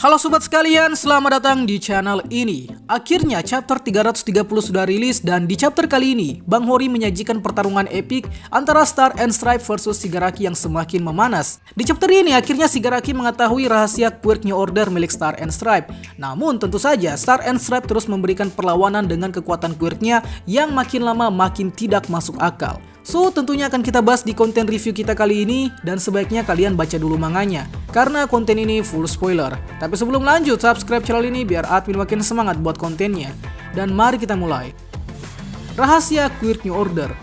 Halo sobat sekalian, selamat datang di channel ini. Akhirnya chapter 330 sudah rilis dan di chapter kali ini Bang Hori menyajikan pertarungan epik antara Star and Stripe versus Shigaraki yang semakin memanas. Di chapter ini akhirnya Shigaraki mengetahui rahasia Quirk New Order milik Star and Stripe. Namun tentu saja Star and Stripe terus memberikan perlawanan dengan kekuatan Quirknya yang makin lama makin tidak masuk akal. So, tentunya akan kita bahas di konten review kita kali ini dan sebaiknya kalian baca dulu manganya karena konten ini full spoiler. Tapi sebelum lanjut, subscribe channel ini biar admin makin semangat buat kontennya. Dan mari kita mulai. Rahasia Quirk New Order.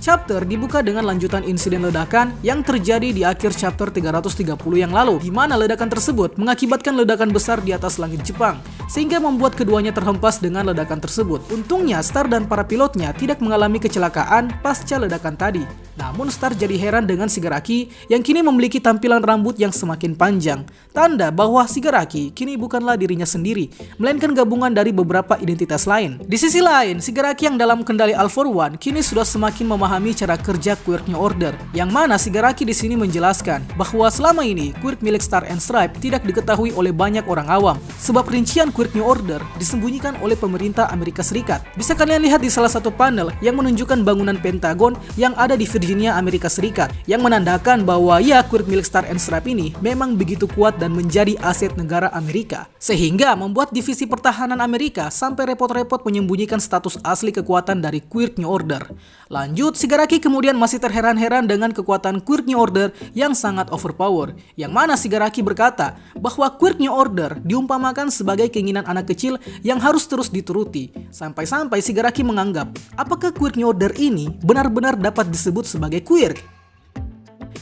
Chapter dibuka dengan lanjutan insiden ledakan yang terjadi di akhir chapter 330 yang lalu, di mana ledakan tersebut mengakibatkan ledakan besar di atas langit Jepang, sehingga membuat keduanya terhempas dengan ledakan tersebut. Untungnya Star dan para pilotnya tidak mengalami kecelakaan pasca ledakan tadi. Namun Star jadi heran dengan Shigaraki yang kini memiliki tampilan rambut yang semakin panjang, tanda bahwa Shigaraki kini bukanlah dirinya sendiri, melainkan gabungan dari beberapa identitas lain. Di sisi lain, Shigaraki yang dalam kendali All For One kini sudah semakin memahami cara kerja Quirk New Order, yang mana Shigaraki di sini menjelaskan bahwa selama ini Quirk milik Star and Stripe tidak diketahui oleh banyak orang awam, sebab rincian Quirk New Order disembunyikan oleh pemerintah Amerika Serikat. Bisa kalian lihat di salah satu panel yang menunjukkan bangunan Pentagon yang ada di Virginia, Amerika Serikat, yang menandakan bahwa ya Quirk milik Star and Stripe ini memang begitu kuat dan menjadi aset negara Amerika, sehingga membuat divisi pertahanan Amerika sampai repot-repot menyembunyikan status asli kekuatan dari Quirk New Order. Lanjut, Shigaraki kemudian masih terheran-heran dengan kekuatan Quirk New Order yang sangat overpower, yang mana Shigaraki berkata bahwa Quirk New Order diumpamakan sebagai keinginan anak kecil yang harus terus dituruti, sampai-sampai Shigaraki menganggap apakah Quirk New Order ini benar-benar dapat disebut sebagai Quirk.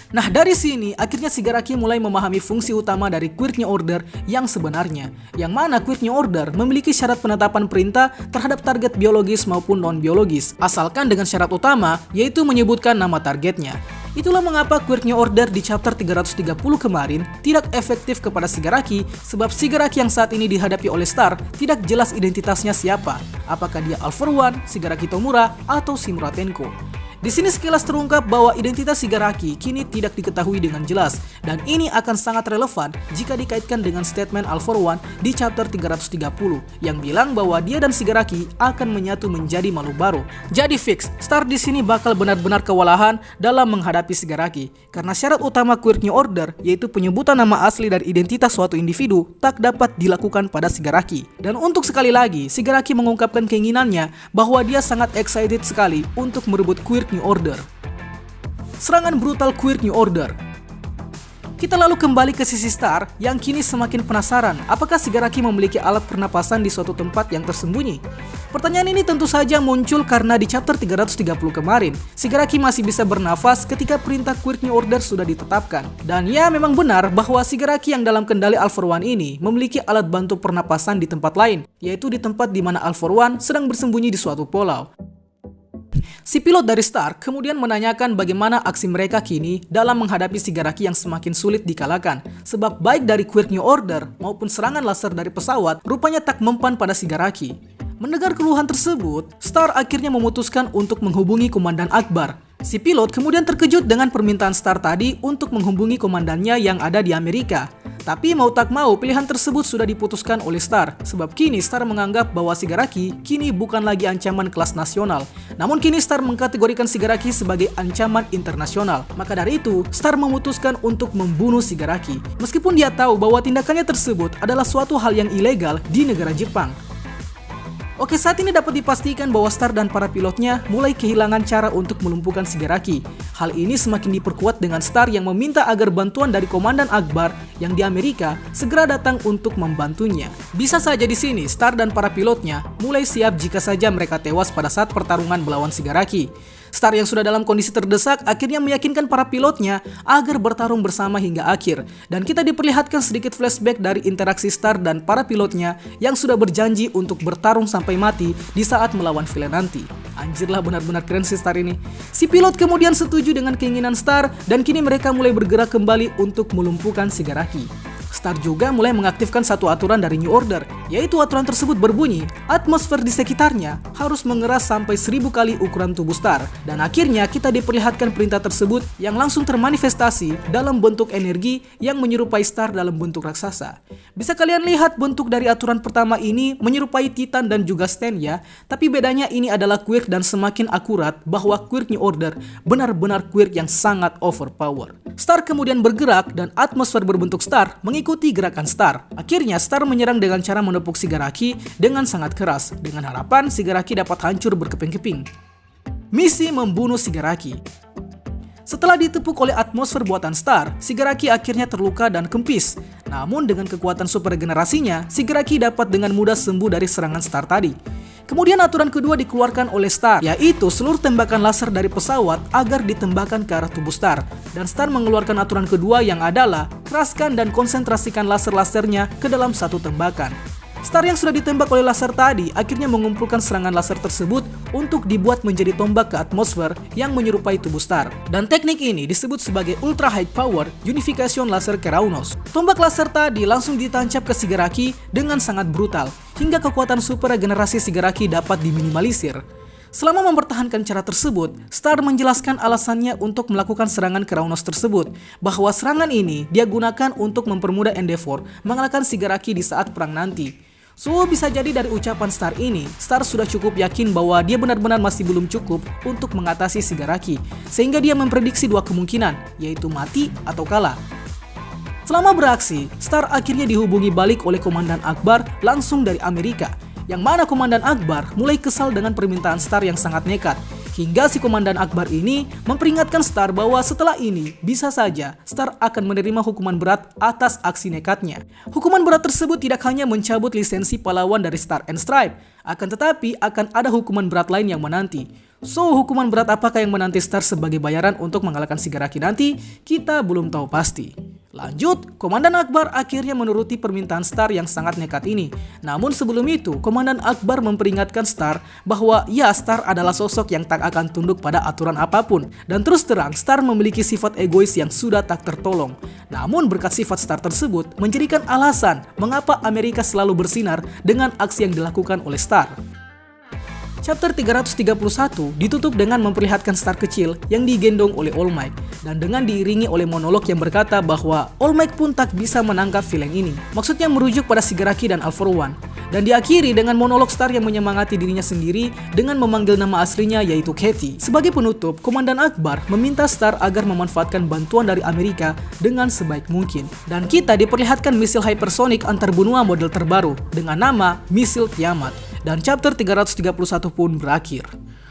Nah, dari sini akhirnya Shigaraki mulai memahami fungsi utama dari Quirk New Order yang sebenarnya, yang mana Quirk New Order memiliki syarat penetapan perintah terhadap target biologis maupun non-biologis, asalkan dengan syarat utama yaitu menyebutkan nama targetnya. Itulah mengapa Quirk New Order di chapter 330 kemarin tidak efektif kepada Shigaraki, sebab Shigaraki yang saat ini dihadapi oleh Star tidak jelas identitasnya siapa, apakah dia All For One, Shigaraki Tomura, atau Shimura Tenko. Di sini sekilas terungkap bahwa identitas Shigaraki kini tidak diketahui dengan jelas, dan ini akan sangat relevan jika dikaitkan dengan statement All For One di chapter 330 yang bilang bahwa dia dan Shigaraki akan menyatu menjadi makhluk baru. Jadi fix, Star di sini bakal benar-benar kewalahan dalam menghadapi Shigaraki karena syarat utama Quirk New Order yaitu penyebutan nama asli dan identitas suatu individu tak dapat dilakukan pada Shigaraki. Dan untuk sekali lagi, Shigaraki mengungkapkan keinginannya bahwa dia sangat excited sekali untuk merebut Quirk New Order. Serangan brutal Quirk New Order. Kita lalu kembali ke sisi Star yang kini semakin penasaran apakah Shigaraki memiliki alat pernapasan di suatu tempat yang tersembunyi. Pertanyaan ini tentu saja muncul karena di chapter 330 kemarin Shigaraki masih bisa bernafas ketika perintah Quirk New Order sudah ditetapkan. Dan ya, memang benar bahwa Shigaraki yang dalam kendali All For One ini memiliki alat bantu pernapasan di tempat lain, yaitu di tempat di mana All For One sedang bersembunyi di suatu pulau. Si pilot dari Star kemudian menanyakan bagaimana aksi mereka kini dalam menghadapi Shigaraki yang semakin sulit dikalahkan, sebab baik dari Quirk New Order maupun serangan laser dari pesawat rupanya tak mempan pada Shigaraki. Mendengar keluhan tersebut, Star akhirnya memutuskan untuk menghubungi Komandan Akbar. Si pilot kemudian terkejut dengan permintaan Star tadi untuk menghubungi komandannya yang ada di Amerika. Tapi mau tak mau pilihan tersebut sudah diputuskan oleh Star, sebab kini Star menganggap bahwa Shigaraki kini bukan lagi ancaman kelas nasional, namun kini Star mengkategorikan Shigaraki sebagai ancaman internasional. Maka dari itu, Star memutuskan untuk membunuh Shigaraki, meskipun dia tahu bahwa tindakannya tersebut adalah suatu hal yang ilegal di negara Jepang. Oke, saat ini dapat dipastikan bahwa Star dan para pilotnya mulai kehilangan cara untuk melumpuhkan Shigaraki. Hal ini semakin diperkuat dengan Star yang meminta agar bantuan dari Komandan Akbar yang di Amerika segera datang untuk membantunya. Bisa saja di sini Star dan para pilotnya mulai siap jika saja mereka tewas pada saat pertarungan melawan Shigaraki. Star yang sudah dalam kondisi terdesak akhirnya meyakinkan para pilotnya agar bertarung bersama hingga akhir. Dan kita diperlihatkan sedikit flashback dari interaksi Star dan para pilotnya yang sudah berjanji untuk bertarung sampai mati di saat melawan villain nanti. Anjir lah, benar-benar keren si Star ini. Si pilot kemudian setuju dengan keinginan Star dan kini mereka mulai bergerak kembali untuk melumpuhkan Shigaraki. Star juga mulai mengaktifkan satu aturan dari New Order, yaitu aturan tersebut berbunyi, atmosfer di sekitarnya harus mengeras sampai 1000 kali ukuran tubuh Star. Dan akhirnya kita diperlihatkan perintah tersebut yang langsung termanifestasi dalam bentuk energi yang menyerupai Star dalam bentuk raksasa. Bisa kalian lihat bentuk dari aturan pertama ini menyerupai Titan dan juga Stand ya, tapi bedanya ini adalah quirk dan semakin akurat bahwa quirk New Order benar-benar quirk yang sangat overpower. Star kemudian bergerak dan atmosfer berbentuk Star mengikuti gerakan Star. Akhirnya Star menyerang dengan cara menepuk Shigaraki dengan sangat keras, dengan harapan Shigaraki dapat hancur berkeping-keping. Misi membunuh Shigaraki. Setelah ditepuk oleh atmosfer buatan Star, Shigaraki akhirnya terluka dan kempis. Namun dengan kekuatan super regenerasinya, Shigaraki dapat dengan mudah sembuh dari serangan Star tadi. Kemudian aturan kedua dikeluarkan oleh Star, yaitu seluruh tembakan laser dari pesawat agar ditembakkan ke arah tubuh Star. Dan Star mengeluarkan aturan kedua yang adalah keraskan dan konsentrasikan laser-lasernya ke dalam satu tembakan. Star yang sudah ditembak oleh laser tadi akhirnya mengumpulkan serangan laser tersebut untuk dibuat menjadi tombak ke atmosfer yang menyerupai tubuh Star. Dan teknik ini disebut sebagai Ultra High Power Unification Laser Keraunos. Tombak laser tadi langsung ditancap ke Shigaraki dengan sangat brutal, hingga kekuatan super regenerasi Shigaraki dapat diminimalisir. Selama mempertahankan cara tersebut, Star menjelaskan alasannya untuk melakukan serangan Keraunos tersebut, bahwa serangan ini dia gunakan untuk mempermudah Endeavor mengalahkan Shigaraki di saat perang nanti. So, bisa jadi dari ucapan Star ini, Star sudah cukup yakin bahwa dia benar-benar masih belum cukup untuk mengatasi Shigaraki, sehingga dia memprediksi dua kemungkinan, yaitu mati atau kalah. Selama beraksi, Star akhirnya dihubungi balik oleh Komandan Akbar langsung dari Amerika, yang mana Komandan Akbar mulai kesal dengan permintaan Star yang sangat nekat. Hingga si Komandan Akbar ini memperingatkan Star bahwa setelah ini bisa saja Star akan menerima hukuman berat atas aksi nekatnya. Hukuman berat tersebut tidak hanya mencabut lisensi pahlawan dari Star and Stripe, akan tetapi akan ada hukuman berat lain yang menanti. So, hukuman berat apakah yang menanti Star sebagai bayaran untuk mengalahkan Shigaraki nanti? Kita belum tahu pasti. Lanjut, Komandan Akbar akhirnya menuruti permintaan Star yang sangat nekat ini. Namun sebelum itu, Komandan Akbar memperingatkan Star bahwa ya, Star adalah sosok yang tak akan tunduk pada aturan apapun. Dan terus terang, Star memiliki sifat egois yang sudah tak tertolong. Namun berkat sifat Star tersebut menjadikan alasan mengapa Amerika selalu bersinar dengan aksi yang dilakukan oleh Star. Chapter 331 ditutup dengan memperlihatkan Star kecil yang digendong oleh All Might, dan dengan diiringi oleh monolog yang berkata bahwa All Might pun tak bisa menangkap villain ini. Maksudnya merujuk pada Shigaraki dan All For One. Dan diakhiri dengan monolog Star yang menyemangati dirinya sendiri dengan memanggil nama aslinya yaitu Katie. Sebagai penutup, Komandan Akbar meminta Star agar memanfaatkan bantuan dari Amerika dengan sebaik mungkin. Dan kita diperlihatkan misil hypersonic antar benua model terbaru dengan nama Misil Tiamat. Dan chapter 331 pun berakhir.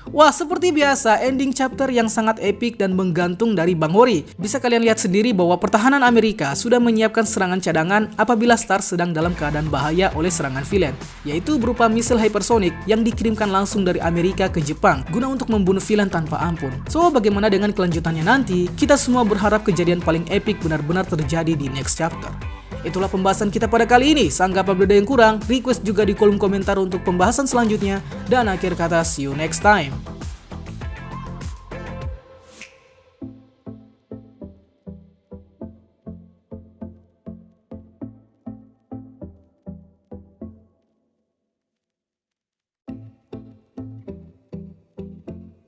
Wah, seperti biasa, ending chapter yang sangat epik dan menggantung dari Bang Hori. Bisa kalian lihat sendiri bahwa pertahanan Amerika sudah menyiapkan serangan cadangan apabila Star sedang dalam keadaan bahaya oleh serangan villain, yaitu berupa misil hypersonic yang dikirimkan langsung dari Amerika ke Jepang guna untuk membunuh villain tanpa ampun. So, bagaimana dengan kelanjutannya nanti? Kita semua berharap kejadian paling epik benar-benar terjadi di next chapter. Itulah pembahasan kita pada kali ini. Sanggap apabila ada yang kurang, request juga di kolom komentar untuk pembahasan selanjutnya. Dan akhir kata, see you next time.